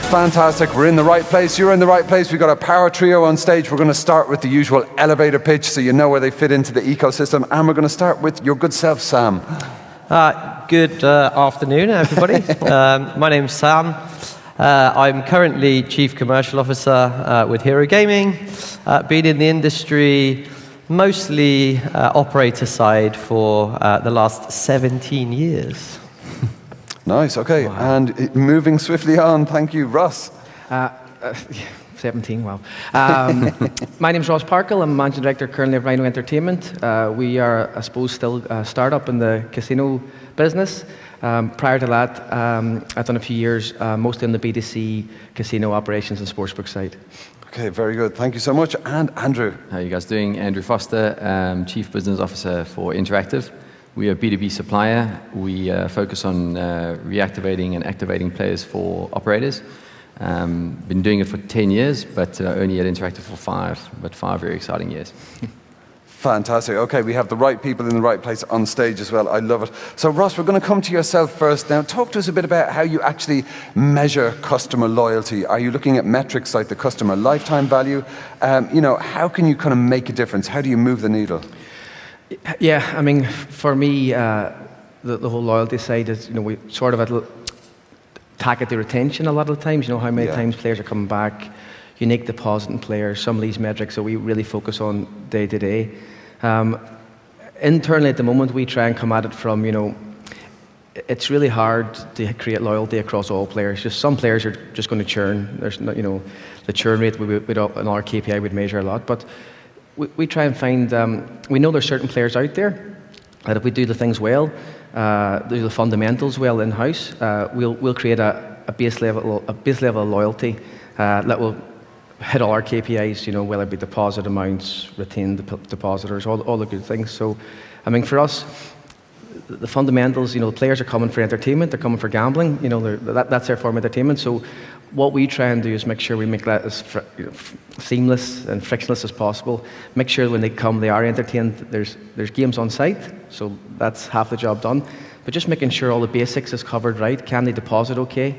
Fantastic. We're in the right place. You're in the right place. We've got a power trio on stage. We're going to start with the usual elevator pitch so you know where they fit into the ecosystem. And we're going to start with your good self, Sam. Good afternoon, everybody. My name's Sam. I'm currently Chief Commercial Officer with Hero Gaming. Been in the industry, mostly operator side, for the last 17 years. Nice, okay. Wow. And moving swiftly on, thank you, Ross. 17, wow. My name's Ross Parkhill. I'm Managing Director currently of Rhino Entertainment. We are, I suppose, still a startup in the casino business. Prior to that, I've done a few years, mostly on the B2C casino operations and sportsbook side. Okay, very good. Thank you so much. And Andrew. How are you guys doing? Andrew Foster, Chief Business Officer for Enteractive. We are a B2B supplier. We focus on reactivating and activating players for operators. Been doing it for 10 years, but only at Enteractive for 5, but 5 very exciting years. Fantastic. Okay, we have the right people in the right place on stage as well. I love it. So Ross, we're going to come to yourself first. Now, talk to us a bit about how you actually measure customer loyalty. Are you looking at metrics like the customer lifetime value? How can you kind of make a difference? How do you move the needle? Yeah, I mean, for me, the whole loyalty side is, we sort of target the retention a lot of the times. How many times players are coming back, unique depositing players, some of these metrics that we really focus on day to day. Internally at the moment, we try and come at it from, it's really hard to create loyalty across all players. Just some players are just going to churn. There's not, the churn rate, in our KPI we'd measure a lot, but we try and find, we know there's certain players out there that if we do the things well, do the fundamentals well in-house, we'll create a base level of loyalty that will hit all our KPIs, whether it be deposit amounts, retained depositors, all the good things. So, I mean, for us, the fundamentals, players are coming for entertainment, they're coming for gambling, that's their form of entertainment. So what we try and do is make sure we make that as seamless and frictionless as possible. Make sure when they come, they are entertained. There's games on site, so that's half the job done. But just making sure all the basics is covered right. Can they deposit okay?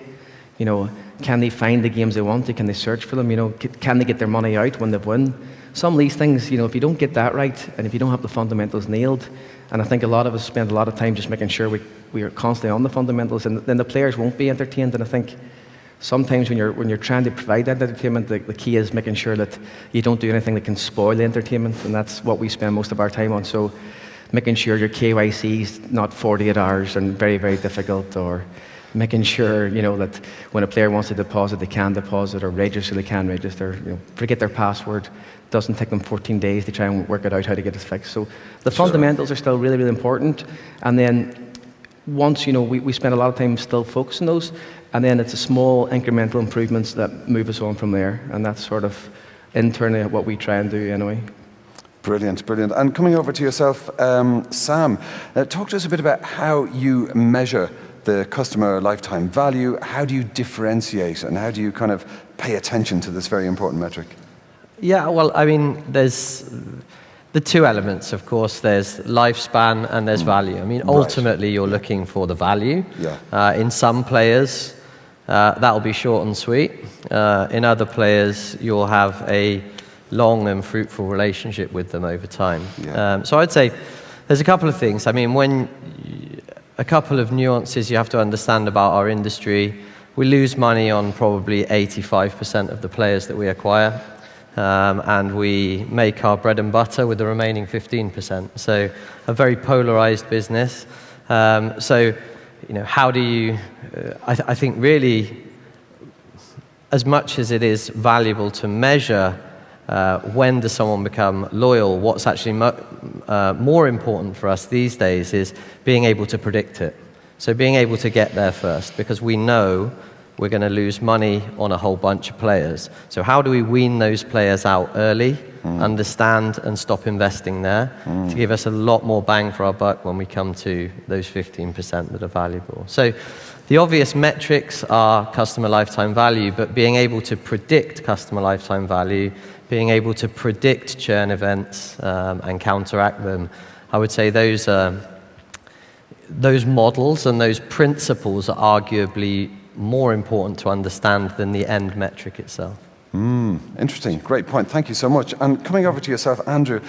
Can they find the games they want? Can they search for them? Can they get their money out when they've won? Some of these things, if you don't get that right, and if you don't have the fundamentals nailed, and I think a lot of us spend a lot of time just making sure we are constantly on the fundamentals, and then the players won't be entertained. And I think sometimes when you're trying to provide that entertainment, the key is making sure that you don't do anything that can spoil the entertainment, and that's what we spend most of our time on. So making sure your KYC is not 48 hours and very, very difficult, or making sure that when a player wants to deposit, they can deposit, or register, they can register. Forget their password. It doesn't take them 14 days to try and work it out how to get it fixed. So the fundamentals are still really, really important. And then once we spend a lot of time still focusing on those, and then it's a small incremental improvements that move us on from there. And that's sort of internally what we try and do anyway. Brilliant, brilliant. And coming over to yourself, Sam, talk to us a bit about how you measure the customer lifetime value. How do you differentiate, and how do you kind of pay attention to this very important metric? Yeah, well, I mean, there's the two elements, of course. There's lifespan and there's value. I mean, ultimately, you're looking for the value. Yeah. In some players, that'll be short and sweet. In other players, you'll have a long and fruitful relationship with them over time. Yeah. So I'd say there's a couple of things. I mean, a couple of nuances you have to understand about our industry. We lose money on probably 85% of the players that we acquire. And we make our bread and butter with the remaining 15%. So a very polarized business. How do you, I think really, as much as it is valuable to measure when does someone become loyal, what's actually more important for us these days is being able to predict it. So being able to get there first, because we know we're going to lose money on a whole bunch of players. So how do we wean those players out early, understand and stop investing there to give us a lot more bang for our buck when we come to those 15% that are valuable? So the obvious metrics are customer lifetime value, but being able to predict customer lifetime value, being able to predict churn events and counteract them, I would say those models and those principles are arguably more important to understand than the end metric itself. Interesting. Great point. Thank you so much. And coming over to yourself, Andrew,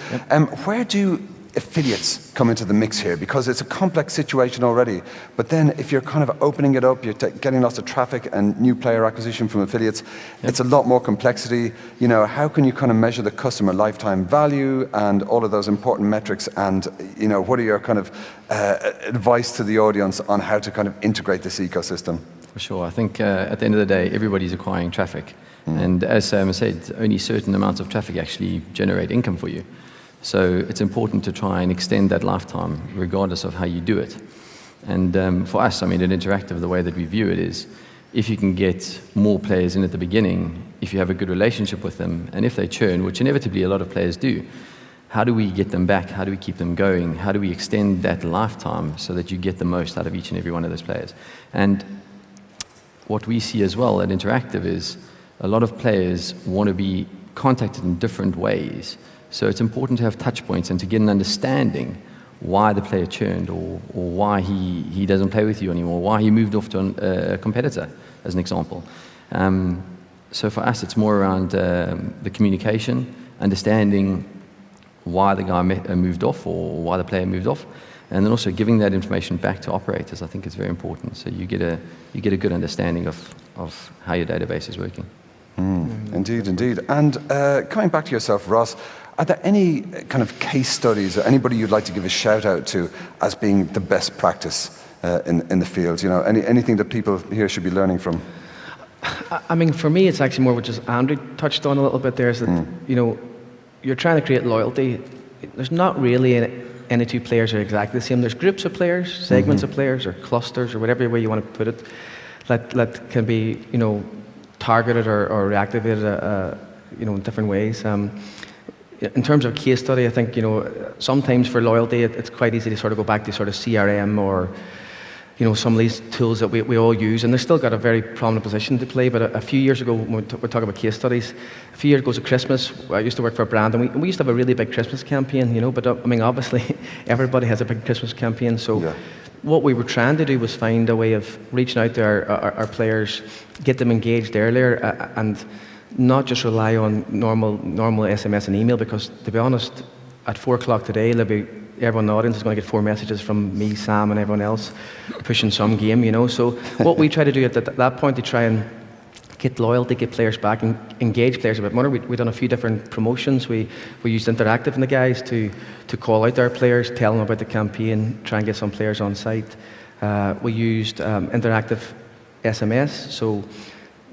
where do affiliates come into the mix here? Because it's a complex situation already. But then if you're kind of opening it up, you're getting lots of traffic and new player acquisition from affiliates, it's a lot more complexity. You know, how can you kind of measure the customer lifetime value and all of those important metrics? And, you know, what are your kind of advice to the audience on how to kind of integrate this ecosystem? For sure. I think at the end of the day, everybody's acquiring traffic. And as Sam said, only certain amounts of traffic actually generate income for you. So it's important to try and extend that lifetime, regardless of how you do it. And for us, I mean, at Enteractive, the way that we view it is, if you can get more players in at the beginning, if you have a good relationship with them, and if they churn, which inevitably a lot of players do, how do we get them back? How do we keep them going? How do we extend that lifetime so that you get the most out of each and every one of those players? And what we see as well at Enteractive is a lot of players want to be contacted in different ways. So it's important to have touch points and to get an understanding why the player churned or why he doesn't play with you anymore, why he moved off to a competitor, as an example. So for us, it's more around the communication, understanding why the guy moved off or why the player moved off, and then also giving that information back to operators. I think it's very important. So you get a good understanding of how your database is working. Indeed, indeed. And coming back to yourself, Ross, are there any kind of case studies or anybody you'd like to give a shout out to as being the best practice in the field? You know, anything that people here should be learning from? I mean, for me, it's actually more what just Andrew touched on a little bit there, is that, you know, you're trying to create loyalty. There's not really any two players are exactly the same. There's groups of players, segments of players, or clusters, or whatever way you want to put it, that can be, you know, targeted or reactivated, you know, in different ways. In terms of case study, I think, you know, sometimes for loyalty, it's quite easy to sort of go back to sort of CRM or, you know, some of these tools that we all use, and they've still got a very prominent position to play. But a few years ago, when we're talking about case studies, a few years ago at Christmas, I used to work for a brand, and we used to have a really big Christmas campaign, you know, but I mean, obviously, everybody has a big Christmas campaign, so what we were trying to do was find a way of reaching out to our players, get them engaged earlier, and not just rely on normal SMS and email, because, to be honest, at 4 o'clock today, everyone in the audience is going to get 4 messages from me, Sam, and everyone else pushing some game, you know. So what we try to do at that point to try and get loyalty, get players back, and engage players a bit more. We've done a few different promotions. We used Enteractive and the guys to call out our players, tell them about the campaign, try and get some players on site. We used Interactive SMS, so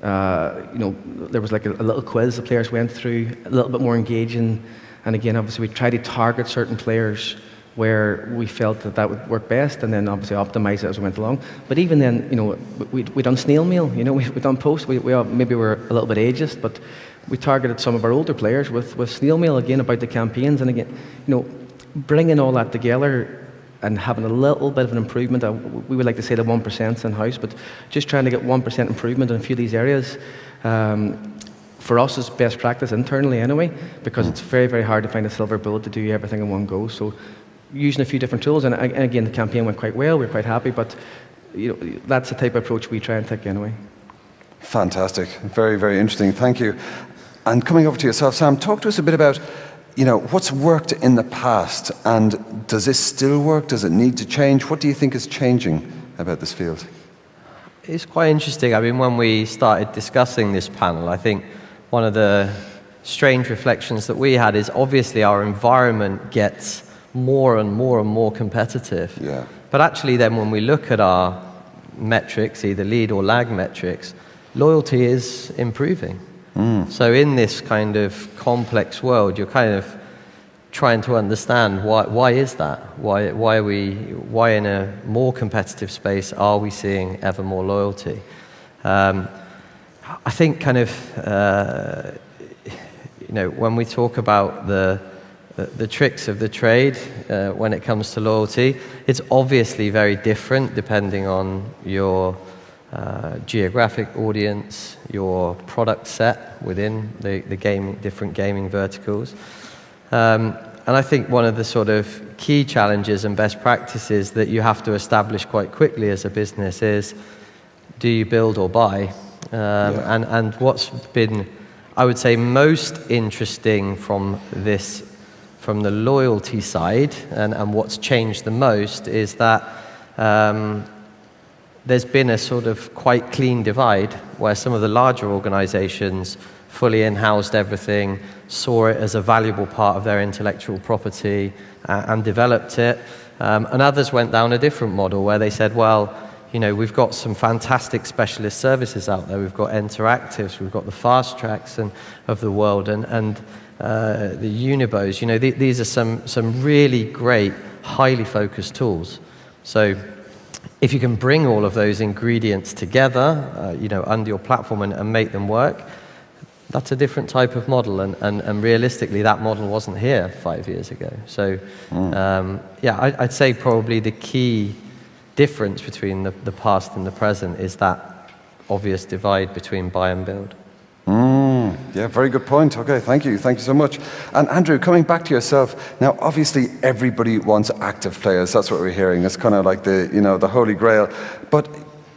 you know, there was like a little quiz the players went through, a little bit more engaging, and again, obviously, we tried to target certain players where we felt that would work best, and then obviously optimize it as we went along. But even then, you know, we done snail mail, you know, we done post. We all, maybe we're a little bit ageist, but we targeted some of our older players with snail mail again about the campaigns, and again, you know, bringing all that together and having a little bit of an improvement. We would like to say the 1% in-house, but just trying to get 1% improvement in a few of these areas. For us, is best practice internally anyway, because it's very, very hard to find a silver bullet to do everything in one go. So using a few different tools, and again, the campaign went quite well. We're quite happy, but you know, that's the type of approach we try and take anyway. Fantastic. Very, very interesting. Thank you. And coming over to yourself, Sam, talk to us a bit about, you know, what's worked in the past, and does this still work? Does it need to change? What do you think is changing about this field? It's quite interesting. I mean, when we started discussing this panel, I think one of the strange reflections that we had is obviously our environment gets more and more and more competitive. Yeah. But actually then when we look at our metrics, either lead or lag metrics, loyalty is improving. So in this kind of complex world, you're kind of trying to understand why is that? Why in a more competitive space are we seeing ever more loyalty? I think kind of you know, when we talk about the tricks of the trade when it comes to loyalty, it's obviously very different depending on your geographic audience, your product set within the different gaming verticals. And I think one of the sort of key challenges and best practices that you have to establish quite quickly as a business is do you build or buy? And what's been, I would say, most interesting from the loyalty side, and what's changed the most is that there's been a sort of quite clean divide where some of the larger organizations fully in-housed everything, saw it as a valuable part of their intellectual property and developed it. And others went down a different model where they said, well, you know, we've got some fantastic specialist services out there. We've got Interactives, we've got the Fast Tracks of the world, and the Unibos. You know, these are some really great, highly focused tools. So if you can bring all of those ingredients together, you know, under your platform and make them work, that's a different type of model, and realistically, that model wasn't here 5 years ago. So, I'd say probably the key difference between the past and the present is that obvious divide between buy and build. Yeah, very good point. Okay, thank you so much. And Andrew, coming back to yourself, now obviously everybody wants active players. That's what we're hearing. It's kind of like the holy grail. But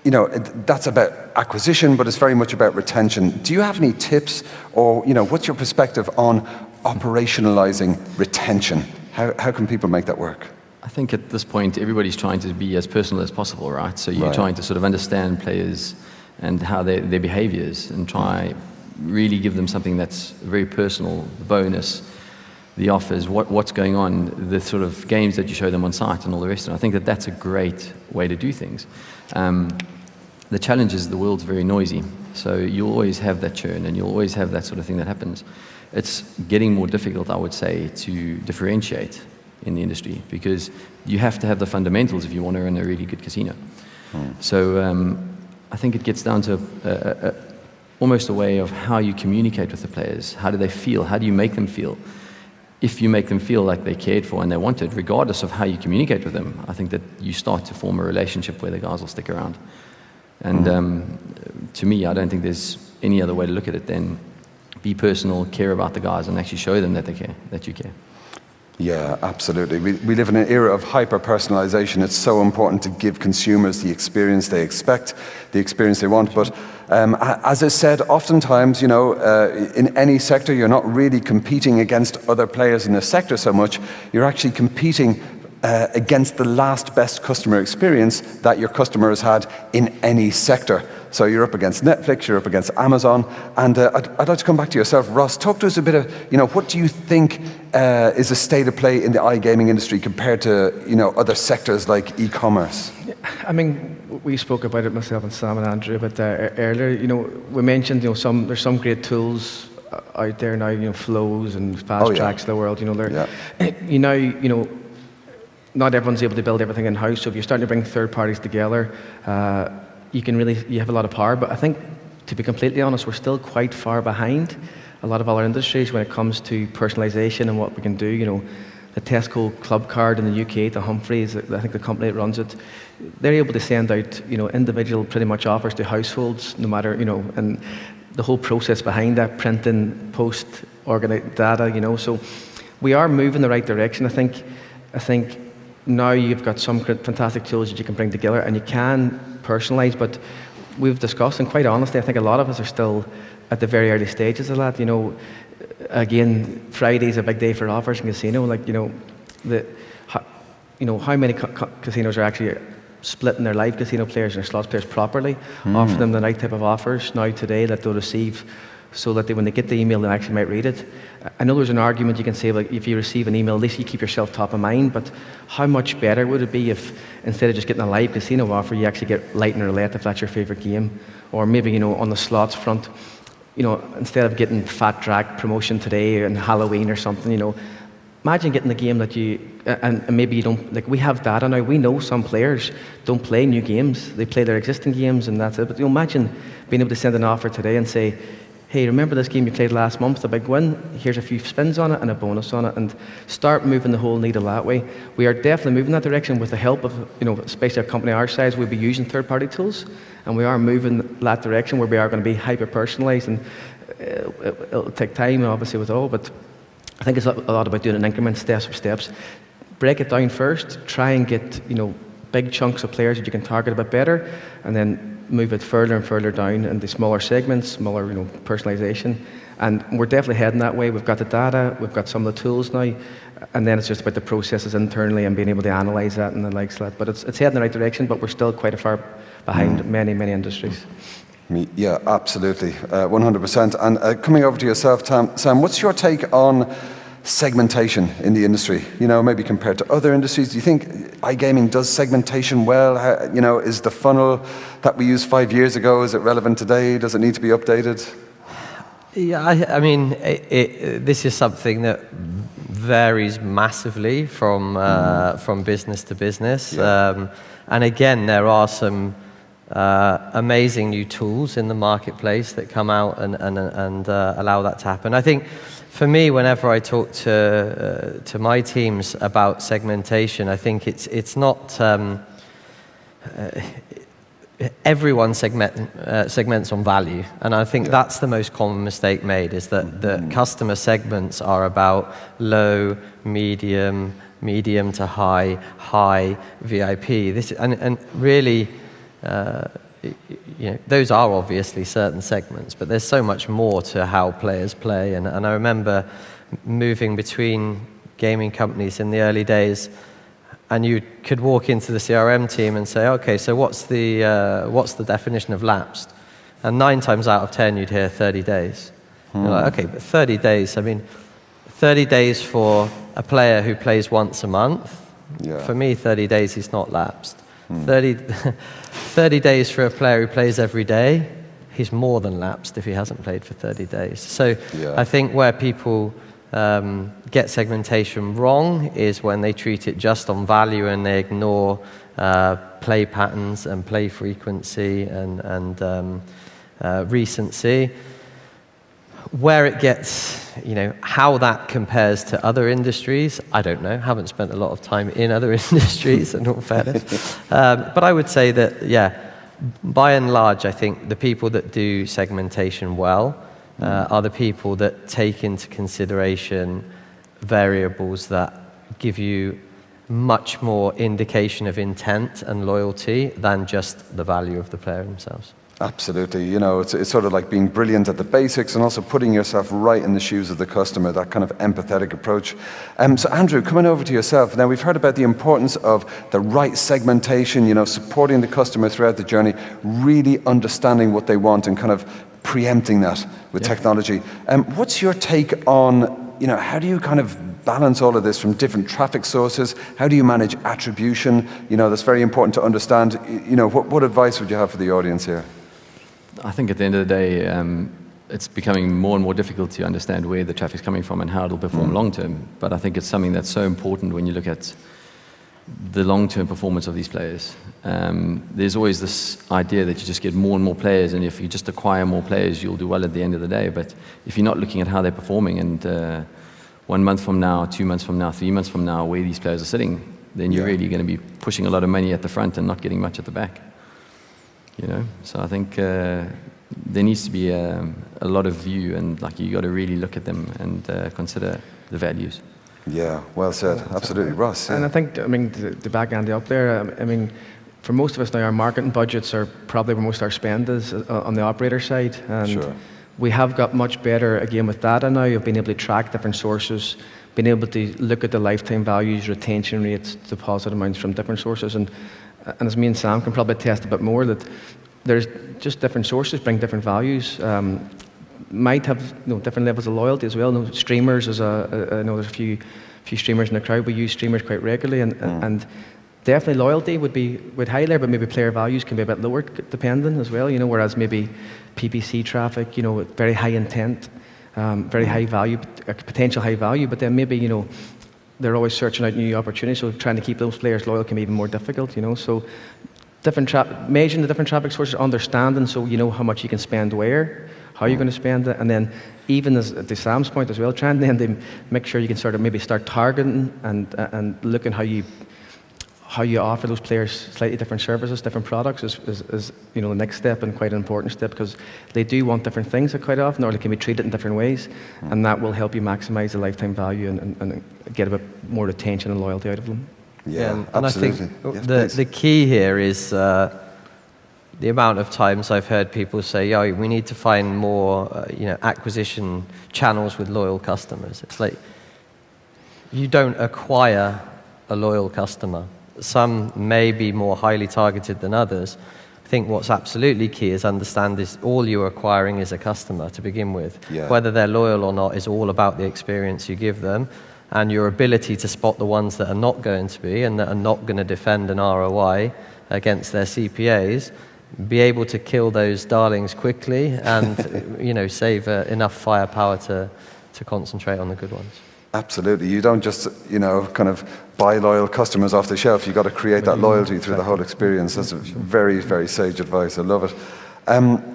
you know, that's about acquisition, but it's very much about retention. Do you have any tips, or you know, what's your perspective on operationalizing retention? How can people make that work? I think at this point, everybody's trying to be as personal as possible, right? So you're trying to sort of understand players and how their behaviors, and try really give them something that's very personal, the bonus, the offers, what's going on, the sort of games that you show them on site and all the rest. And I think that that's a great way to do things. The challenge is the world's very noisy, so you'll always have that churn, and you'll always have that sort of thing that happens. It's getting more difficult, I would say, to differentiate in the industry, because you have to have the fundamentals if you want to run a really good casino. So I think it gets down to almost a way of how you communicate with the players. How do they feel? How do you make them feel? If you make them feel like they're cared for and they want it, regardless of how you communicate with them, I think that you start to form a relationship where the guys will stick around. And to me, I don't think there's any other way to look at it than be personal, care about the guys, and actually show them that they care, that you care. Yeah, absolutely. We live in an era of hyper-personalization. It's so important to give consumers the experience they expect, the experience they want. But as I said, oftentimes, you know, in any sector, you're not really competing against other players in the sector so much. You're actually competing against the last best customer experience that your customer has had in any sector. So you're up against Netflix, you're up against Amazon, and I'd like to come back to yourself, Ross. Talk to us a bit of, you know, what do you think is a state of play in the iGaming industry compared to, you know, other sectors like e-commerce? I mean, we spoke about it, myself and Sam and Andrew, but earlier, you know, we mentioned, you know, there's some great tools out there now, you know, flows and fast tracks of the world, you know, you know, not everyone's able to build everything in-house, so if you're starting to bring third parties together, you have a lot of power. But I think, to be completely honest, we're still quite far behind a lot of other industries when it comes to personalization and what we can do. You know, the Tesco Club Card in the UK, the Humphreys, I think the company that runs it, they're able to send out, you know, individual pretty much offers to households, no matter, you know, and the whole process behind that, printing, post, organize data, you know. So we are moving in the right direction. I think now you've got some fantastic tools that you can bring together, and you can personalize, but we've discussed, and quite honestly, I think a lot of us are still at the very early stages of that. You know, again, Friday's a big day for offers in casino. Like, you know, how many casinos are actually splitting their live casino players and their slots players properly, offer them the right type of offers now today that they'll receive, so that when they get the email, they actually might read it. I know there's an argument you can say, like, if you receive an email, at least you keep yourself top of mind, but how much better would it be if, instead of just getting a live casino offer, you actually get light and roulette if that's your favorite game? Or maybe, you know, on the slots front, you know, instead of getting Fat Drac promotion today and Halloween or something, you know, imagine getting the game that you, and maybe you don't, like, we have data now, we know some players don't play new games, they play their existing games and that's it. But you know, imagine being able to send an offer today and say, hey, remember this game you played last month, the big win? Here's a few spins on it and a bonus on it, and start moving the whole needle that way. We are definitely moving that direction with the help of, you know, especially a company our size. We'll be using third-party tools, and we are moving that direction where we are going to be hyper-personalized, and it'll take time, obviously, with it all, but I think it's a lot about doing it in increments, steps for steps. Break it down first, try and get, you know, big chunks of players that you can target a bit better, and then move it further and further down into smaller segments, smaller, personalization. And we're definitely heading that way. We've got the data, we've got some of the tools now, and then it's just about the processes internally and being able to analyze that and the likes of that. But it's heading in the right direction, but we're still quite far behind many, many industries. Yeah, absolutely, 100%. And coming over to yourself, Sam, what's your take on segmentation in the industry? Maybe compared to other industries, do you think iGaming does segmentation well? Is the funnel that we used 5 years ago, is it relevant today? Does it need to be updated? Yeah, I mean, this is something that varies massively from business to business. Yeah. And again, there are some amazing new tools in the marketplace that come out and allow that to happen. I think for me, whenever I talk to my teams about segmentation, I think it's not everyone segments on value, and I think that's the most common mistake made, is that the customer segments are about low, medium to high VIP. And really, those are obviously certain segments, but there's so much more to how players play. And I remember moving between gaming companies in the early days, and you could walk into the CRM team and say, okay, so what's the definition of lapsed? And 9 times out of 10, you'd hear 30 days. You're like, okay, but 30 days, 30 days for a player who plays once a month, for me, 30 days is not lapsed. 30 days for a player who plays every day, he's more than lapsed if he hasn't played for 30 days. So I think where people get segmentation wrong is when they treat it just on value and they ignore play patterns and play frequency and recency. Where it gets, how that compares to other industries, I don't know. Haven't spent a lot of time in other industries, in all fairness. But I would say that, by and large, I think the people that do segmentation well are the people that take into consideration variables that give you much more indication of intent and loyalty than just the value of the player themselves. Absolutely. It's sort of like being brilliant at the basics and also putting yourself right in the shoes of the customer, that kind of empathetic approach. So Andrew, coming over to yourself. Now, we've heard about the importance of the right segmentation, supporting the customer throughout the journey, really understanding what they want and kind of preempting that with technology. What's your take on, how do you kind of balance all of this from different traffic sources? How do you manage attribution? That's very important to understand. What advice would you have for the audience here? I think at the end of the day, it's becoming more and more difficult to understand where the traffic's coming from and how it'll perform long term. But I think it's something that's so important when you look at the long-term performance of these players. There's always this idea that you just get more and more players, and if you just acquire more players, you'll do well at the end of the day. But if you're not looking at how they're performing, and 1 month from now, 2 months from now, 3 months from now, where these players are sitting, then you're really going to be pushing a lot of money at the front and not getting much at the back. So I think there needs to be a lot of view, and you got to really look at them and consider the values. Yeah, well said. Absolutely, Ross. And I think, to back Andy up there, for most of us now, our marketing budgets are probably where most of our spend is on the operator side. And we have got much better, again, with data now, of being able to track different sources, being able to look at the lifetime values, retention rates, deposit amounts from different sources. And as me and Sam can probably attest a bit more, that there's just different sources bring different values. Might have different levels of loyalty as well. Streamers, I know there's a few streamers in the crowd. We use streamers quite regularly, and definitely loyalty would high there, but maybe player values can be a bit lower dependent as well. Whereas maybe PPC traffic, very high intent, very high value, potential high value, but then maybe they're always searching out new opportunities. So trying to keep those players loyal can be even more difficult. So measuring the different traffic sources, understanding, so how much you can spend where, how you're going to spend it, and then even as to Sam's point as well, trying then to make sure you can sort of maybe start targeting and looking how you offer those players slightly different services, different products is the next step, and quite an important step, because they do want different things quite often, or they can be treated in different ways, and that will help you maximize the lifetime value and get a bit more retention and loyalty out of them. Yeah, and absolutely. I think Yes, the key here is the amount of times I've heard people say, "Yo, we need to find more, acquisition channels with loyal customers." It's like you don't acquire a loyal customer. Some may be more highly targeted than others. I think what's absolutely key is understand is all you're acquiring is a customer to begin with. Yeah. Whether they're loyal or not is all about the experience you give them and your ability to spot the ones that are not going to be and that are not going to defend an ROI against their CPAs, be able to kill those darlings quickly and save enough firepower to concentrate on the good ones. Absolutely. You don't just, kind of buy loyal customers off the shelf. You've got to create that loyalty through the whole experience. That's very, very sage advice. I love it.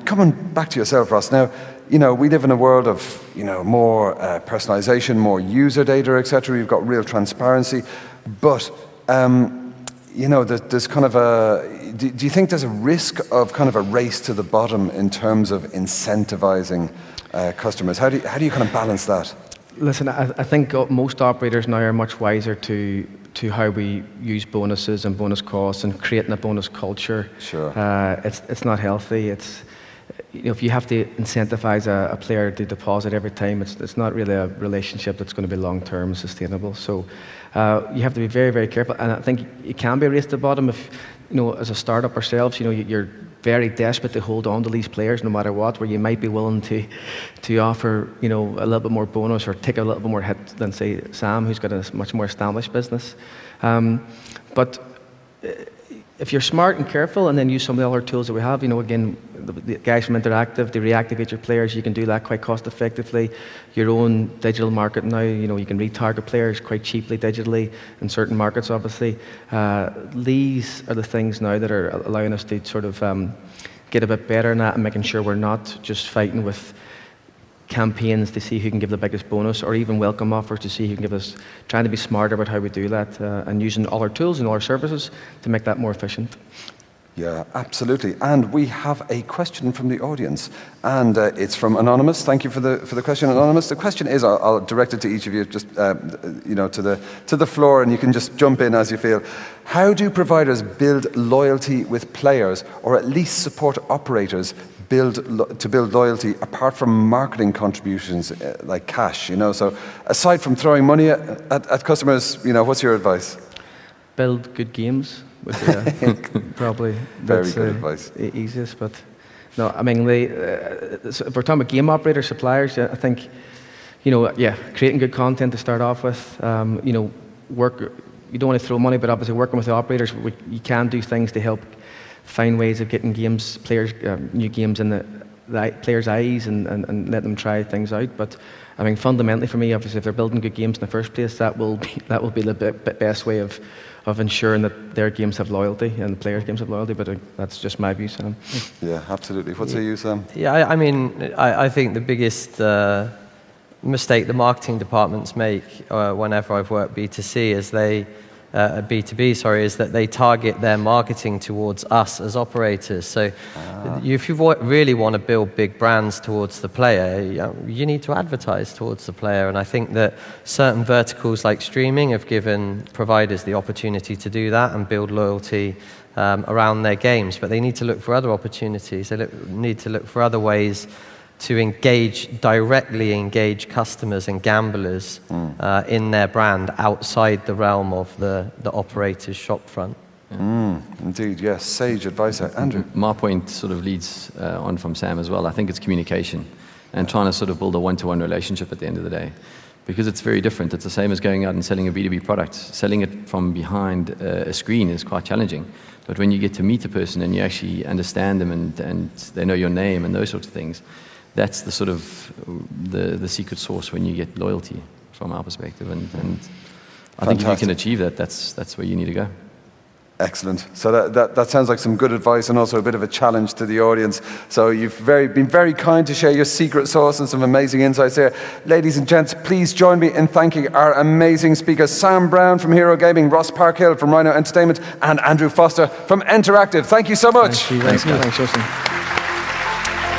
Coming back to yourself, Ross. Now, we live in a world of, more personalization, more user data, etc. You've got real transparency. But, there's kind of do you think there's a risk of kind of a race to the bottom in terms of incentivizing customers? How do you kind of balance that? Listen, I think most operators now are much wiser to how we use bonuses and bonus costs and creating a bonus culture. Sure. It's not healthy. It's if you have to incentivize a player to deposit every time, it's not really a relationship that's going to be long term and sustainable. So you have to be very, very careful. And I think it can be a race to the bottom if as a startup ourselves, you're very desperate to hold on to these players no matter what, where you might be willing to offer a little bit more bonus or take a little bit more hit than say Sam, who's got a much more established business. But if you're smart and careful and then use some of the other tools that we have, again, the guys from Interactive, they reactivate your players. You can do that quite cost effectively. Your own digital market now, you can retarget players quite cheaply digitally in certain markets, obviously. These are the things now that are allowing us to sort of get a bit better in that and making sure we're not just fighting with campaigns to see who can give the biggest bonus or even welcome offers to see who can give us, trying to be smarter about how we do that and using all our tools and all our services to make that more efficient. Yeah, absolutely. And we have a question from the audience, and it's from Anonymous. Thank you for the question, Anonymous. The question is, I'll direct it to each of you, just to the floor, and you can just jump in as you feel. How do providers build loyalty with players, or at least support operators to build loyalty apart from marketing contributions like cash? So aside from throwing money at customers, what's your advice? Build good games would be probably very good advice. Easiest, but no, I mean, if we're talking about game operator suppliers, I think, creating good content to start off with, work. You don't want to throw money, but obviously working with the operators, you can do things to help find ways of getting new games in the players' eyes and let them try things out. But I mean, fundamentally for me, obviously, if they're building good games in the first place, that will be the best way of ensuring that their games have loyalty and the players' games have loyalty. But that's just my view, Sam. Yeah, absolutely. What say you, Sam? Yeah, I mean, I think the biggest mistake the marketing departments make whenever I've worked B2C is B2B, is that they target their marketing towards us as operators. So if you really want to build big brands towards the player, you need to advertise towards the player. And I think that certain verticals like streaming have given providers the opportunity to do that and build loyalty around their games. But they need to look for other opportunities. They need to look for other ways to directly engage customers and gamblers in their brand outside the realm of the operator's shop front. Indeed, yes. Sage advice. Andrew? My point sort of leads on from Sam as well. I think it's communication and trying to sort of build a one-to-one relationship at the end of the day. Because it's very different. It's the same as going out and selling a B2B product. Selling it from behind a screen is quite challenging. But when you get to meet a person and you actually understand them and they know your name and those sorts of things, that's the sort of the secret sauce when you get loyalty from our perspective. And I think if you can achieve that, that's where you need to go. Excellent. So that sounds like some good advice and also a bit of a challenge to the audience. So you've been very kind to share your secret sauce and some amazing insights there. Ladies and gents, please join me in thanking our amazing speakers, Sam Brown from Hero Gaming, Ross Parkhill from Rhino Entertainment, and Andrew Foster from Enteractive. Thank you so much. Thanks, Oisin.